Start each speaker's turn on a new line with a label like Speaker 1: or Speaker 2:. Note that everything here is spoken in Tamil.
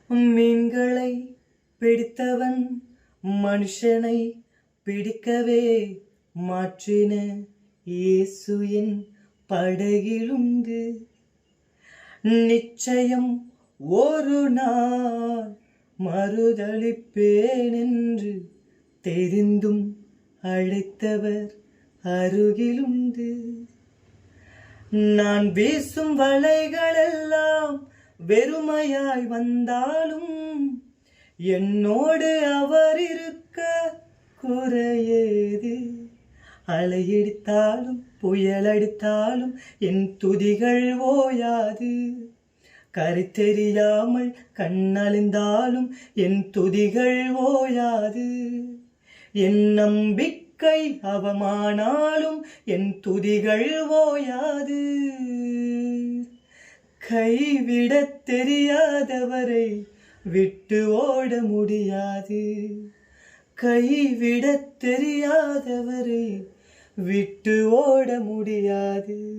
Speaker 1: மீன்களை பிடித்தவன் மனுஷனை பிடிக்கவே மாற்றின இயேசு என் படகிலுண்டு. நிச்சயம் ஒரு நாள் மறுதளிப்பேன் என்று தெரிந்தும் அழைத்தவர் அருகிலுண்டு. நான் வீசும் வலைகளெல்லாம் வெறுமையாய் வந்தாலும் என்னோடு அவர் இருக்க குறையேது. அலையடித்தாலும் புயலடித்தாலும் என் துதிகள் ஓயாது. கரை தெரியாமல் கண்ணழிந்தாலும் என் துதிகள் ஓயாது. என் நம்பிக்கை அவமானாலும் என் துதிகள் ஓயாது. கைவிடத் தெரியாதவரை விட்டு ஓட முடியாது. கைவிடத் தெரியாதவரை விட்டு ஓட முடியாது.